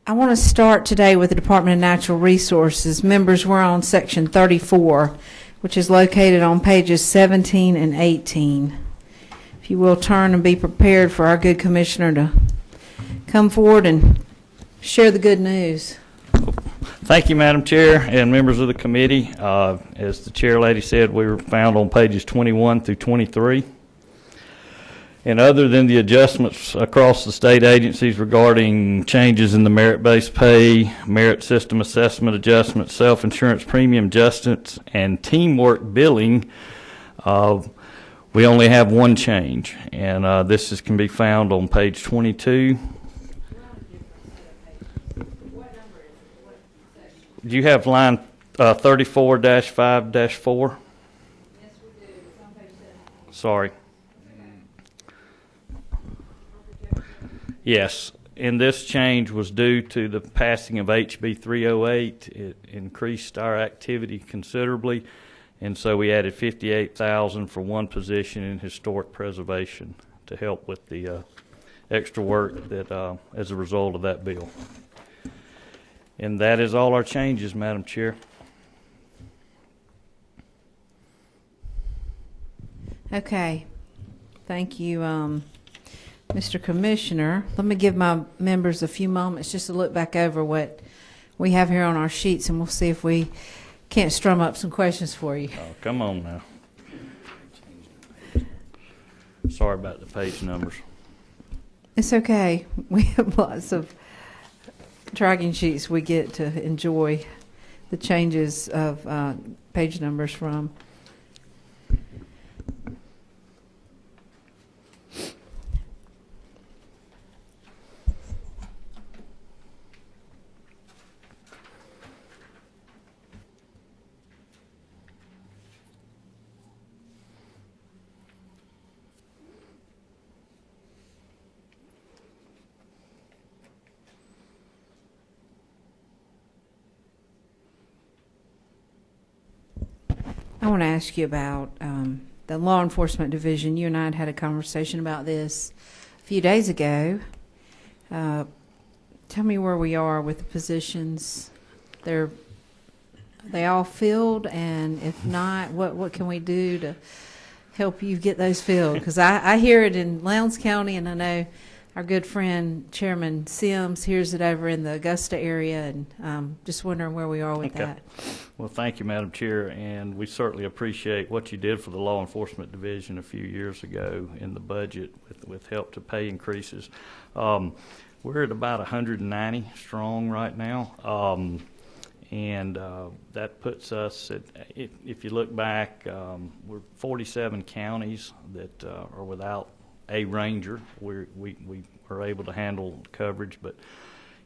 I want to start today with the Department of Natural Resources. Members, we're on Section 34, which is located on pages 17 and 18. If you will turn and be prepared for our good commissioner to come forward and share the good news. Thank you, Madam Chair and members of the committee. As the chair lady said, we were found on pages 21 through 23. And other than the adjustments across the state agencies regarding changes in the merit-based pay, merit system assessment adjustments, self-insurance premium adjustments, and teamwork billing, we only have one change. And this can be found on page 22. Do you have line 34-5-4? Yes, we do. It's on page 7. Sorry. Yes, and this change was due to the passing of HB 308. It increased our activity considerably, and so we added $58,000 for one position in historic preservation to help with the extra work that as a result of that bill. And that is all our changes, Madam Chair. Okay. Thank you, Mr. Commissioner. Let me give my members a few moments just to look back over what we have here on our sheets, and we'll see if we can't strum up some questions for you. Oh, come on now. Sorry about the page numbers. It's okay. We have lots of tracking sheets we get to enjoy the changes of page numbers from. I want to ask you about the law enforcement division. You and I had a conversation about this a few days ago. Tell me where we are with the positions. They all filled, and if not, what can we do to help you get those filled? Because I hear it in Lowndes County, and I know our good friend Chairman Sims hears it over in the Augusta area, and just wondering where we are with that. Well, thank you, Madam Chair, and we certainly appreciate what you did for the Law Enforcement Division a few years ago in the budget with help to pay increases. We're at about 190 strong right now, and that puts us at, if you look back, we're 47 counties that are without a ranger. We are able to handle coverage, but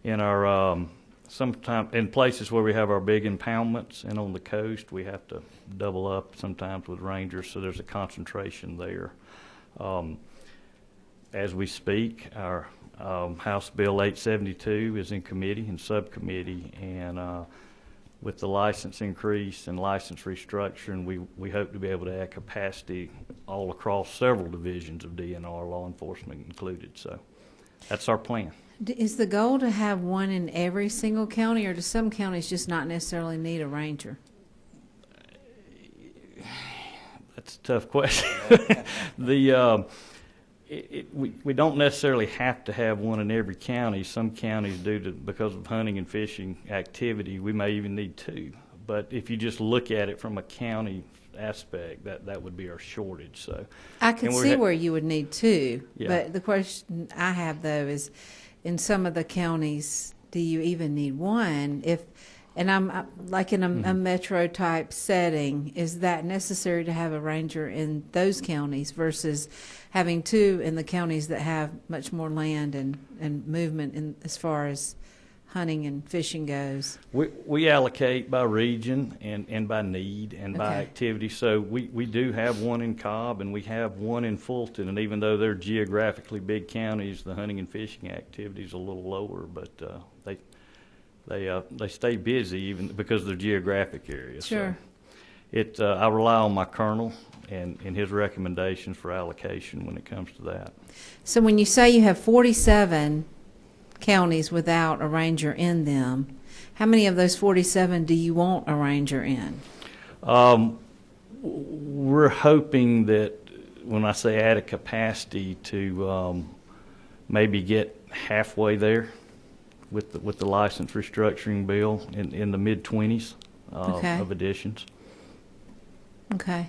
in our sometimes in places where we have our big impoundments and on the coast, we have to double up sometimes with rangers, so there's a concentration there. As we speak, our House Bill 872 is in committee and subcommittee, and with the license increase and license restructuring, we hope to be able to add capacity all across several divisions of DNR, law enforcement included. So that's our plan. Is the goal to have one in every single county, or do some counties just not necessarily need a ranger? That's a tough question. We don't necessarily have to have one in every county. Some counties do, because of hunting and fishing activity, we may even need two. But if you just look at it from a county aspect, that would be our shortage. So I can see where you would need two, yeah. But the question I have, though, is in some of the counties, do you even need one? And I'm like in a metro type setting, is that necessary to have a ranger in those counties versus having two in the counties that have much more land and movement in as far as hunting and fishing goes? We allocate by region and by need and by activity. So we do have one in Cobb and we have one in Fulton, and even though they're geographically big counties, the hunting and fishing activity is a little lower, but they stay busy even because of their geographic area. Sure. So I rely on my colonel and his recommendations for allocation when it comes to that. So when you say you have 47 counties without a ranger in them. How many of those 47 do you want a ranger in? We're hoping that when I say add a capacity to maybe get halfway there with the license restructuring bill in the mid-20s Okay. of additions. Okay.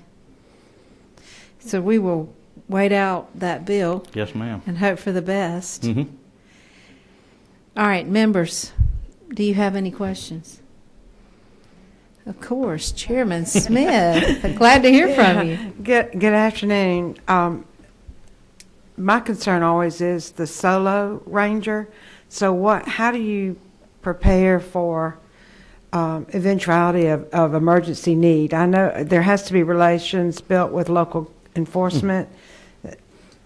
So we will wait out that bill Yes, ma'am. and hope for the best. Mm-hmm. All right, members, do you have any questions? Of course, Chairman Smith. I'm glad to hear from you. Good afternoon. My concern always is the solo ranger. So how do you prepare for eventuality of emergency need? I know there has to be relations built with local enforcement.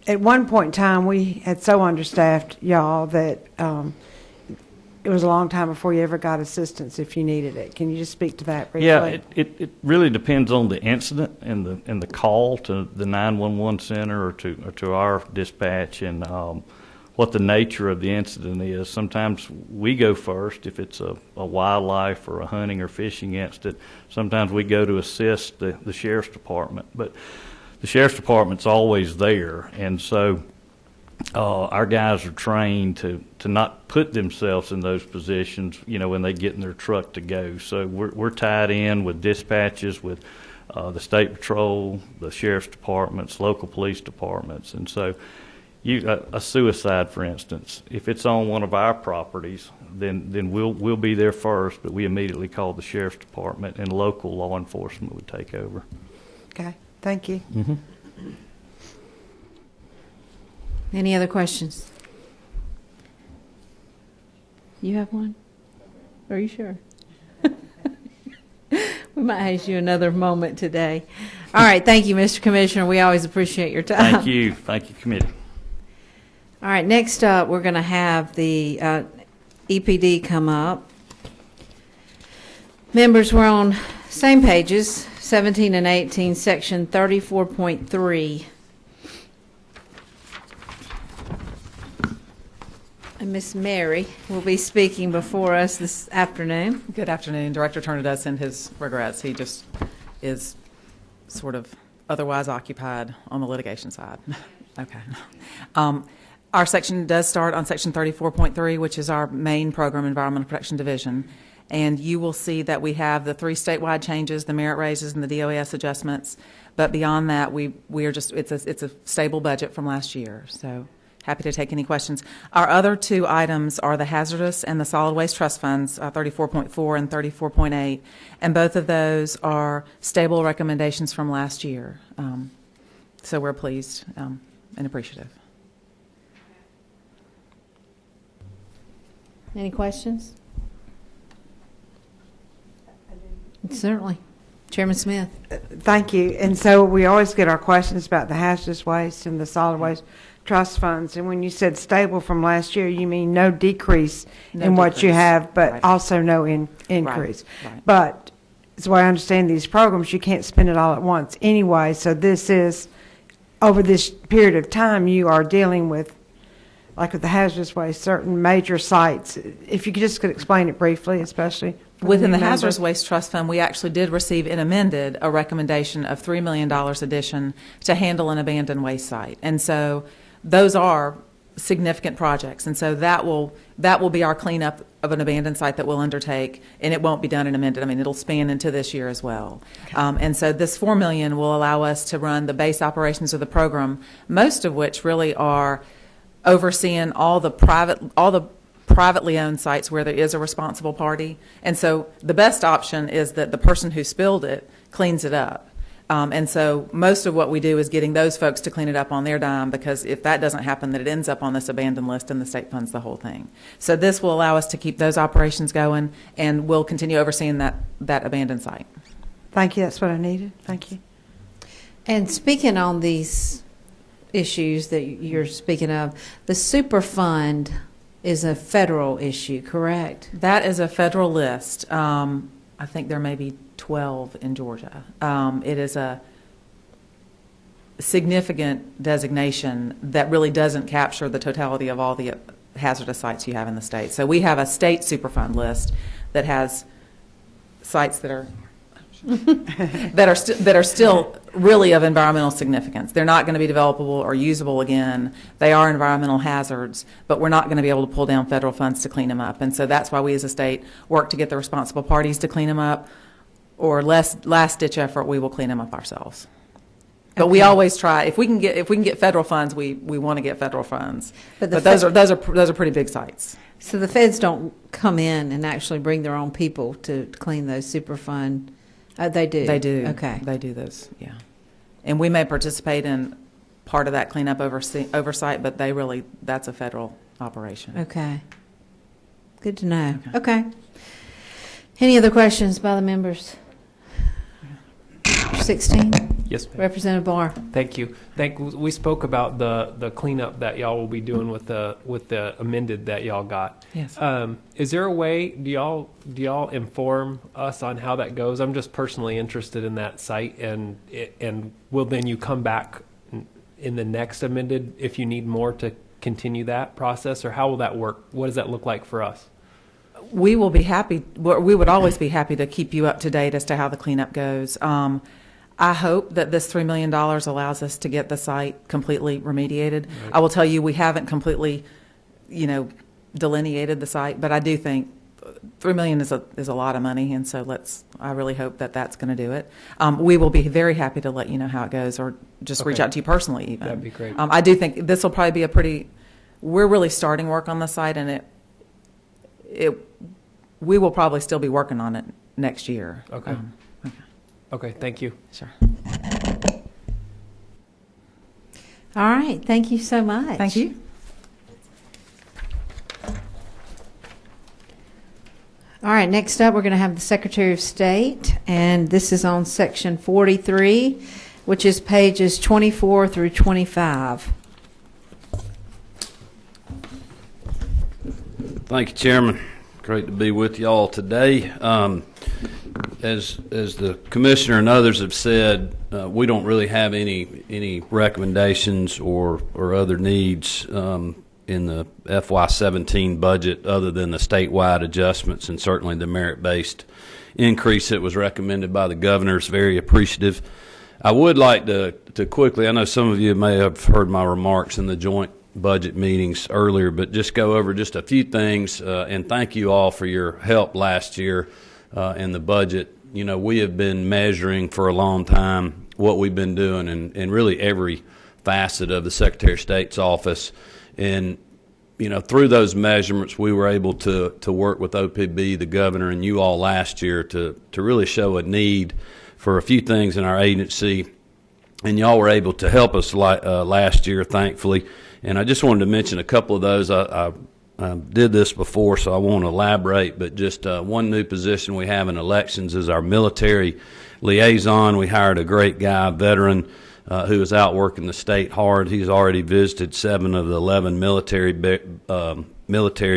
At one point in time, we had so understaffed y'all that it was a long time before you ever got assistance if you needed it. Can you just speak to that briefly? Yeah, it really depends on the incident and the call to the 911 center or to our dispatch and what the nature of the incident is. Sometimes we go first if it's a wildlife or a hunting or fishing incident. Sometimes we go to assist the sheriff's department, but the sheriff's department's always there, and so our guys are trained to not put themselves in those positions, when they get in their truck to go. So we're tied in with dispatches, with the state patrol, the sheriff's departments, local police departments, and so a suicide, for instance, if it's on one of our properties, then we'll be there first, but we immediately call the sheriff's department, and local law enforcement would take over. Okay, thank you. Mm-hmm. Any other questions? You have one? Are you sure? We might have you another moment today. All right, thank you, Mr. Commissioner. We always appreciate your time. Thank you, committee. All right, next up, we're going to have the EPD come up. Members, we're on same pages, 17 and 18, section 34.3. And Miss Mary will be speaking before us this afternoon. Good afternoon. Director Turner does send his regrets. He just is sort of otherwise occupied on the litigation side. Okay. Our section does start on section 34.3, which is our main program, Environmental Protection Division. And you will see that we have the 3 statewide changes, the merit raises and the DOAS adjustments. But beyond that, we are just, it's a stable budget from last year. So happy to take any questions. Our other 2 items are the hazardous and the solid waste trust funds, 34.4 and 34.8, and both of those are stable recommendations from last year. So we're pleased and appreciative. Any questions? Certainly. Chairman Smith. Thank you. And so we always get our questions about the hazardous waste and the solid waste trust funds. And when you said stable from last year, you mean no decrease in what you have, but right. also no increase. Right. But as I understand these programs, you can't spend it all at once anyway. So this is, over this period of time, you are dealing with, like with the hazardous waste, certain major sites. If you could explain it briefly, especially. Within the Hazardous Waste Trust Fund, we actually did receive in amended a recommendation of $3 million addition to handle an abandoned waste site. And so those are significant projects. And so that will be our cleanup of an abandoned site that we'll undertake, and it won't be done in amended. I mean, it'll span into this year as well. Okay. And so this $4 million will allow us to run the base operations of the program, most of which really are overseeing all the privately owned sites where there is a responsible party. And so the best option is that the person who spilled it cleans it up. And so most of what we do is getting those folks to clean it up on their dime, because if that doesn't happen, then it ends up on this abandoned list and the state funds the whole thing. So this will allow us to keep those operations going, and we'll continue overseeing that abandoned site. Thank you. That's what I needed. Thank you. And speaking on these issues that you're speaking of, the Superfund is a federal issue, correct? That is a federal list. I think there may be 12 in Georgia. It is a significant designation that really doesn't capture the totality of all the hazardous sites you have in the state. So we have a state Superfund list that has sites that are that are still really of environmental significance. They're not going to be developable or usable again. They are environmental hazards, but we're not going to be able to pull down federal funds to clean them up. And so that's why we as a state work to get the responsible parties to clean them up, or last-ditch effort, we will clean them up ourselves. But we always try. If we can get federal funds, we want to get federal funds. But those are pretty big sites. So the feds don't come in and actually bring their own people to clean those Superfund. They do. They do. Okay. They do those. Yeah. And we may participate in part of that cleanup oversight, but that's a federal operation. Okay. Good to know. Okay. Any other questions by the members? 16. Yes, ma'am. Representative Barr. Thank you. We spoke about the cleanup that y'all will be doing with the amended that y'all got. Yes. Is there a way? Do y'all inform us on how that goes? I'm just personally interested in that site, and will then you come back in the next amended if you need more to continue that process, or how will that work? What does that look like for us? We will be happy. We would always be happy to keep you up to date as to how the cleanup goes. I hope that this $3 million allows us to get the site completely remediated. Right. I will tell you, we haven't completely, delineated the site, but I do think $3 million is a lot of money, and so I really hope that that's going to do it. We will be very happy to let you know how it goes, or just reach out to you personally even. That'd be great. I do think this will probably be we're really starting work on the site, and we will probably still be working on it next year. Okay. Okay, thank you. Sure. All right. Thank you so much. Thank you. All right. Next up, we're going to have the Secretary of State, and this is on section 43, which is pages 24 through 25. Thank you, Chairman. Great to be with you all today. As the Commissioner and others have said, we don't really have any recommendations or other needs in the FY17 budget other than the statewide adjustments, and certainly the merit-based increase that was recommended by the Governor is very appreciative. I would like to quickly, I know some of you may have heard my remarks in the joint budget meetings earlier, but just go over just a few things, and thank you all for your help last year in the budget. We have been measuring for a long time what we've been doing in really every facet of the Secretary of State's office. And, through those measurements, we were able to work with OPB, the Governor, and you all last year to really show a need for a few things in our agency. And y'all were able to help us last year, thankfully. And I just wanted to mention a couple of those. I did this before, so I won't elaborate, but just one new position we have in elections is our military liaison. We hired a great guy, a veteran, who is out working the state hard. He's already visited 7 of the 11 military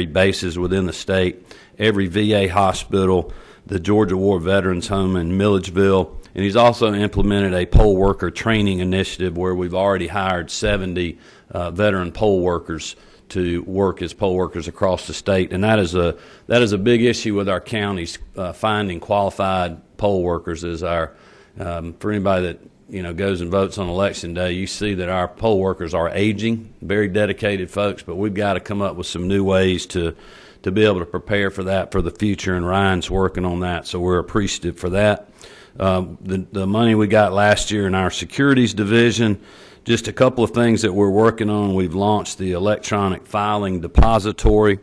bases within the state, every VA hospital, the Georgia War Veterans Home in Milledgeville, and he's also implemented a poll worker training initiative where we've already hired 70 veteran poll workers to work as poll workers across the state, and that is a big issue with our counties. Finding qualified poll workers is for anybody that goes and votes on election day. You see that our poll workers are aging, very dedicated folks, but we've got to come up with some new ways to be able to prepare for that for the future, and Ryan's working on that, so we're appreciative for that. The money we got last year in our securities division. Just a couple of things that we're working on. We've launched the electronic filing depository,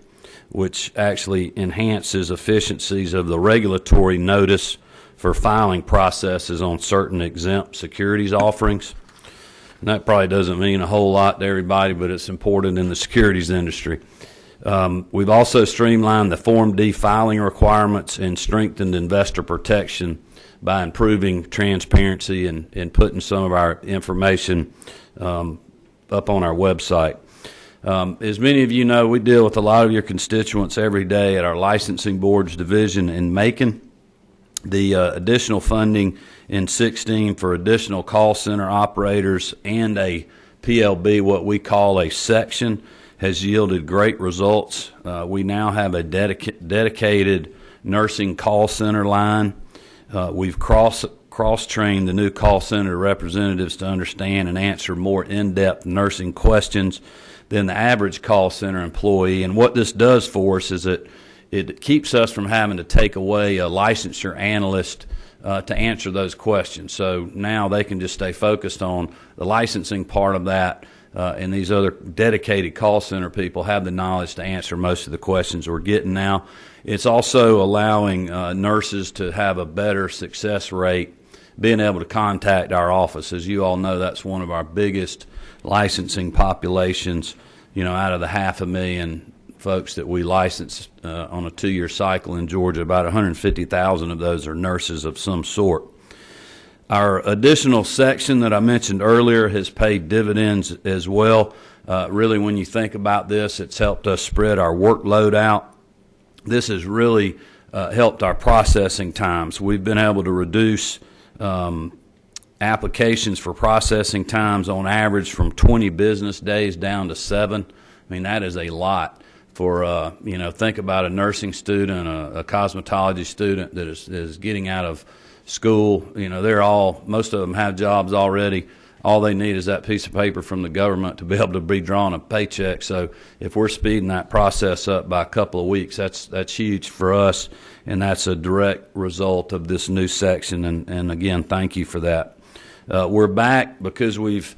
which actually enhances efficiencies of the regulatory notice for filing processes on certain exempt securities offerings. And that probably doesn't mean a whole lot to everybody, but it's important in the securities industry. We've also streamlined the Form D filing requirements and strengthened investor protection by improving transparency and putting some of our information up on our website. As many of you know, we deal with a lot of your constituents every day at our licensing boards division in Macon. The additional funding in 16 for additional call center operators and a PLB, what we call a section, has yielded great results. We now have a dedicated nursing call center line. We've cross-trained the new call center representatives to understand and answer more in-depth nursing questions than the average call center employee. And what this does for us is it keeps us from having to take away a licensure analyst to answer those questions. So now they can just stay focused on the licensing part of that, and these other dedicated call center people have the knowledge to answer most of the questions we're getting now. It's also allowing nurses to have a better success rate being able to contact our office. As you all know, that's one of our biggest licensing populations, out of the 500,000 folks that we license on a 2-year cycle in Georgia. About 150,000 of those are nurses of some sort. Our additional section that I mentioned earlier has paid dividends as well. Really, when you think about this, it's helped us spread our workload out. This has really helped our processing times. We've been able to reduce applications for processing times on average from 20 business days down to 7. I mean, that is a lot. For, think about a nursing student, a cosmetology student that is getting out of school. Most of them have jobs already. All they need is that piece of paper from the government to be able to be drawn a paycheck. So if we're speeding that process up by a couple of weeks, that's huge for us, and that's a direct result of this new section. And again, thank you for that. We're back because we've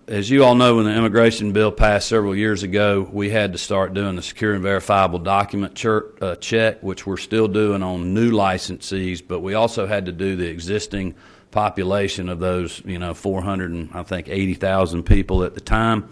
as you all know, when the immigration bill passed several years ago, we had to start doing the secure and verifiable document check, which we're still doing on new licensees, but we also had to do the existing population of those, 480,000 people at the time.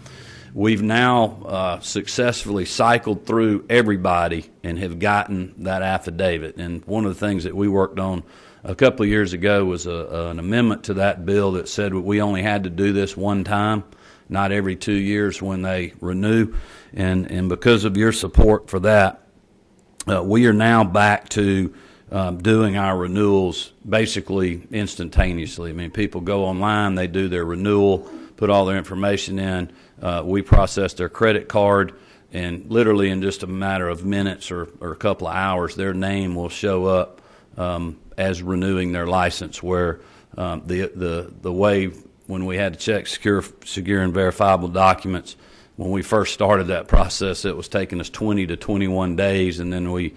We've now successfully cycled through everybody and have gotten that affidavit. And one of the things that we worked on a couple of years ago was an amendment to that bill that said we only had to do this one time, not every 2 years when they renew. And because of your support for that, we are now back to doing our renewals basically instantaneously. I mean, people go online, they do their renewal, put all their information in, we process their credit card, and literally in just a matter of minutes or a couple of hours, their name will show up as renewing their license, where the way when we had to check secure and verifiable documents, when we first started that process, it was taking us 20 to 21 days, and then we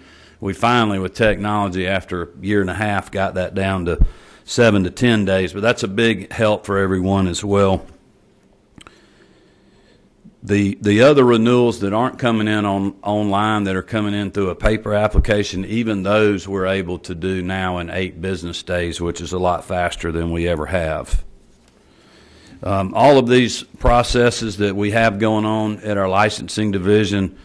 finally, with technology, after a year and a half, got that down to 7 to 10 days. But that's a big help for everyone as well. The other renewals that aren't coming in online, that are coming in through a paper application, even those we're able to do now in 8 business days, which is a lot faster than we ever have. All of these processes that we have going on at our licensing division,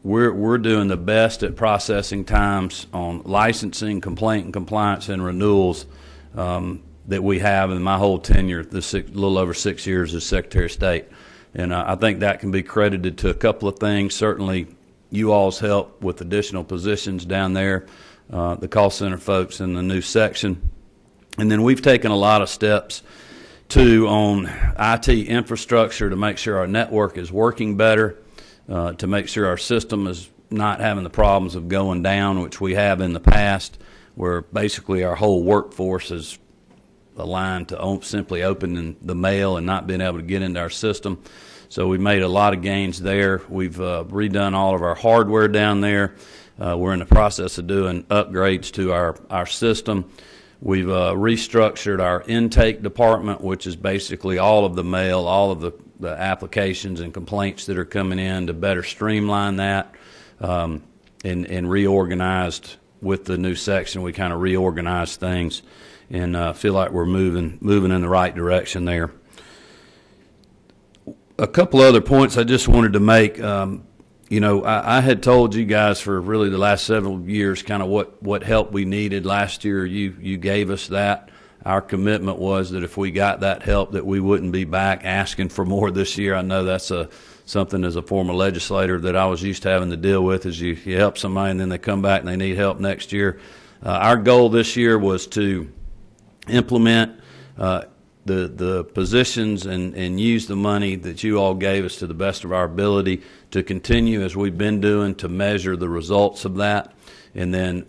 we're doing the best at processing times on licensing, complaint and compliance, and renewals that we have in my whole tenure, little over 6 years as Secretary of State. And I think that can be credited to a couple of things. Certainly, you all's help with additional positions down there, the call center folks in the new section. And then we've taken a lot of steps, too, on IT infrastructure to make sure our network is working better, to make sure our system is not having the problems of going down, which we have in the past, where basically our whole workforce is aligned to simply opening the mail and not being able to get into our system. So we made a lot of gains there. We've redone all of our hardware down there. We're in the process of doing upgrades to our system. We've restructured our intake department, which is basically all of the mail, all of the applications and complaints that are coming in, to better streamline that, and reorganized with the new section. We kind of reorganized things and feel like we're moving in the right direction there. A couple other points I just wanted to make. I had told you guys for really the last several years kind of what help we needed. Last year you gave us that. Our commitment was that if we got that help, that we wouldn't be back asking for more this year. I know that's something as a former legislator that I was used to having to deal with, is you help somebody and then they come back and they need help next year. Our goal this year was to implement the positions and use the money that you all gave us to the best of our ability to continue as we've been doing to measure the results of that. And then,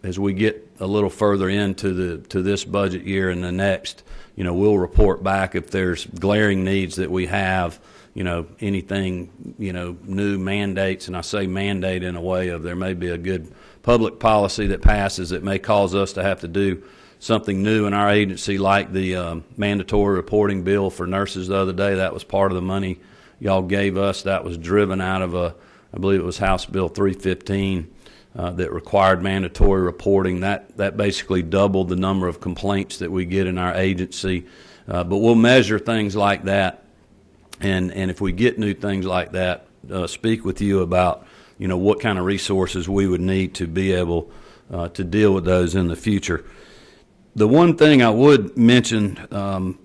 as we get a little further into this budget year and the next, we'll report back if there's glaring needs that we have, anything, new mandates. And I say mandate in a way of there may be a good public policy that passes that may cause us to have to do something new in our agency, like the mandatory reporting bill for nurses the other day. That was part of the money y'all gave us. That was driven out of I believe it was House Bill 315 that required mandatory reporting. That basically doubled the number of complaints that we get in our agency. But we'll measure things like that, and if we get new things like that, speak with you about what kind of resources we would need to be able to deal with those in the future. The one thing I would mention a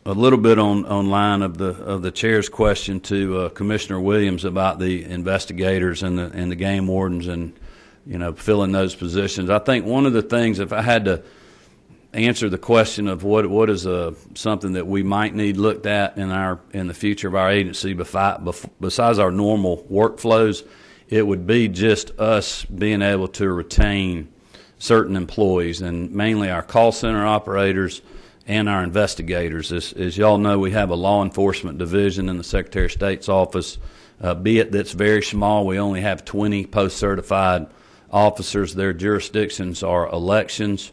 little bit on line of the chair's question to Commissioner Williams about the investigators and the game wardens and filling those positions. I think one of the things, if I had to answer the question of what is something that we might need looked at in the future of our agency besides our normal workflows, it would be just us being able to retain certain employees, and mainly our call center operators and our investigators. As y'all know, we have a law enforcement division in the Secretary of State's office, be it that's very small. We only have 20 post-certified officers. Their jurisdictions are elections,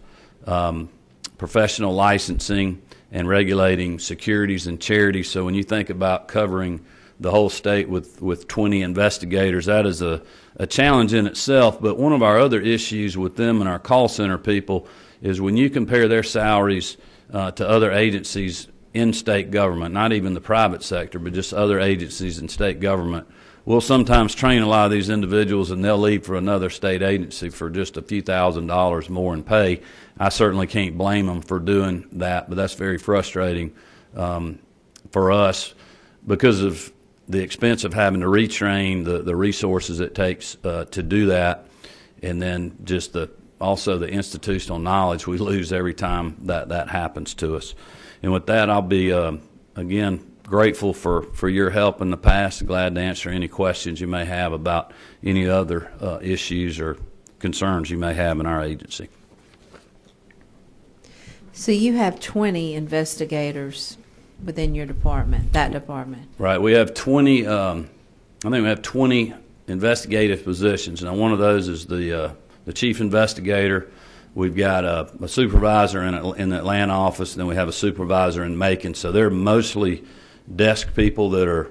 professional licensing, and regulating securities and charities. So when you think about covering the whole state with 20 investigators, that is a challenge in itself. But one of our other issues with them and our call center people is when you compare their salaries to other agencies in state government, not even the private sector, but just other agencies in state government, we'll sometimes train a lot of these individuals and they'll leave for another state agency for just a few $1,000s more in pay. I certainly can't blame them for doing that, but that's very frustrating for us because of the expense of having to retrain, the resources it takes to do that, and then just also the institutional knowledge we lose every time that happens to us. And with that, I'll be, again, grateful for your help in the past. Glad to answer any questions you may have about any other issues or concerns you may have in our agency. So you have 20 investigators within your department, that department? Right. We have 20, I think we have 20 investigative positions. Now, one of those is the chief investigator. We've got a supervisor in the Atlanta office, and then we have a supervisor in Macon. So they're mostly desk people that are,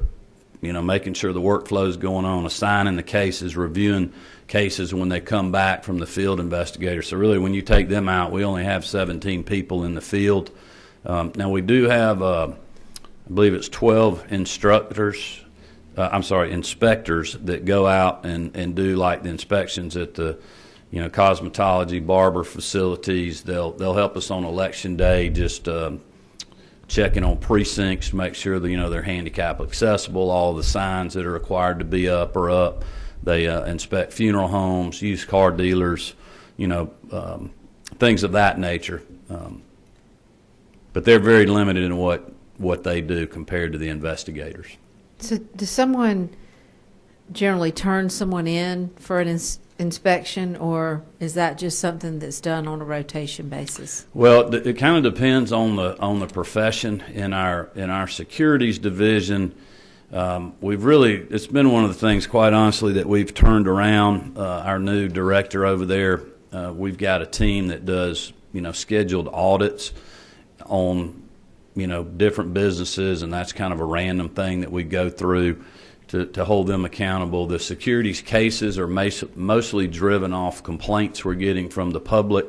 making sure the workflow is going on, assigning the cases, reviewing cases when they come back from the field investigator. So really, when you take them out, we only have 17 people in the field. Now, we do have, I believe it's 12 inspectors that go out and do like the inspections at the, cosmetology, barber facilities. They'll help us on election day, just checking on precincts to make sure that, they're handicap accessible. All the signs that are required to be up are up. They inspect funeral homes, used car dealers, things of that nature. But they're very limited in what they do compared to the investigators. So does someone generally turn someone in for an inspection, or is that just something that's done on a rotation basis? Well, it kind of depends on the profession. In our securities division, it's been one of the things, quite honestly, that we've turned around. Our new director over there, we've got a team that does scheduled audits on different businesses, and that's kind of a random thing that we go through to hold them accountable. The securities cases are mostly driven off complaints we're getting from the public.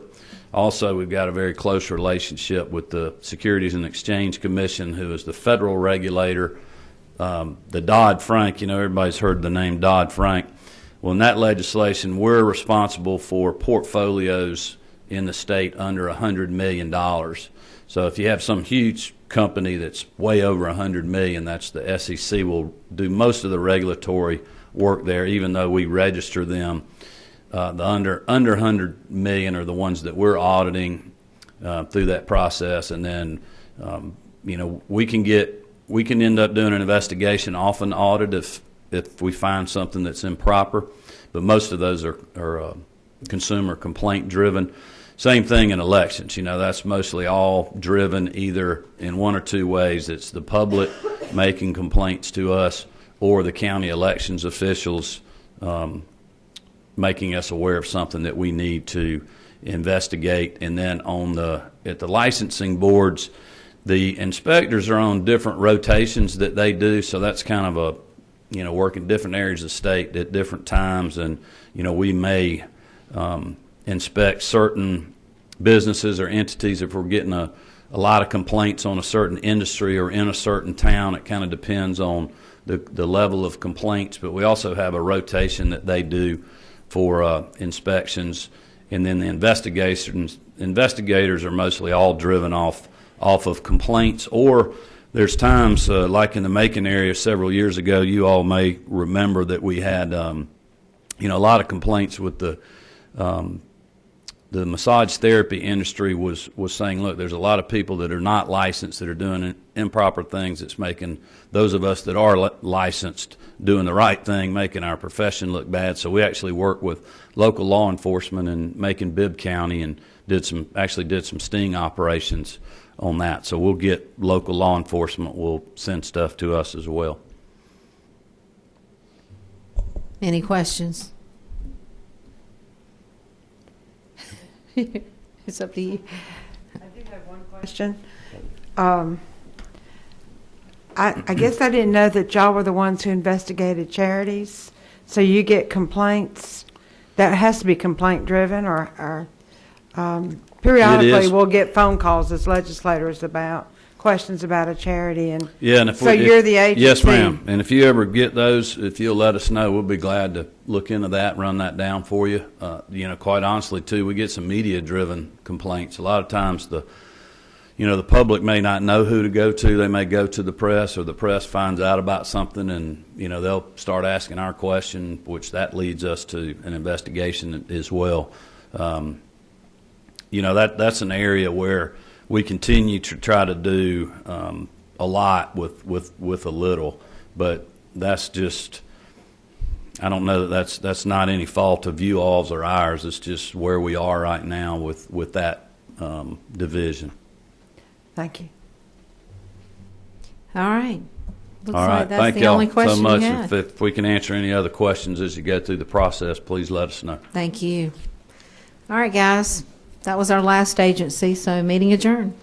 Also, we've got a very close relationship with the Securities and Exchange Commission, who is the federal regulator. The Dodd-Frank, everybody's heard the name Dodd-Frank. Well, in that legislation, we're responsible for portfolios in the state under $100 million. So if you have some huge company that's way over $100 million, that's the SEC will do most of the regulatory work there, even though we register them. The under $100 million are the ones that we're auditing through that process, and then we can end up doing an investigation off an audit if we find something that's improper, but most of those are consumer complaint driven. Same thing in elections. That's mostly all driven either in one or two ways. It's the public making complaints to us, or the county elections officials making us aware of something that we need to investigate. And then at the licensing boards, the inspectors are on different rotations that they do, so that's kind of work in different areas of the state at different times. And we may inspect certain businesses or entities if we're getting a lot of complaints on a certain industry or in a certain town. It kind of depends on the level of complaints, but we also have a rotation that they do for inspections. And then the investigators are mostly all driven off of complaints, or there's times like in the Macon area several years ago, you all may remember that we had a lot of complaints with the massage therapy industry was saying, look, there's a lot of people that are not licensed that are doing improper things. It's making those of us that are licensed doing the right thing, making our profession look bad. So we actually worked with local law enforcement in Macon, Bibb County, and did some sting operations on that. So we'll get local law enforcement will send stuff to us as well. Any questions? It's up to you. I do have one question. I guess I didn't know that y'all were the ones who investigated charities. So you get complaints. That has to be complaint driven, or periodically we'll get phone calls as legislators about questions about a charity. And you're the agency. Yes, ma'am. And if you ever get those, if you'll let us know, we'll be glad to look into that, run that down for you. Quite honestly, too, we get some media-driven complaints. A lot of times the public may not know who to go to. They may go to the press, or the press finds out about something, and they'll start asking our question, which that leads us to an investigation as well. That's an area where we continue to try to do a lot with a little, but that's just, I don't know that's not any fault of you all's or ours. It's just where we are right now with that division. Thank you. All right. Looks All right. like that's Thank the y'all only question so much. you had. If we can answer any other questions as you go through the process, please let us know. Thank you. All right, guys. That was our last agency, so meeting adjourned.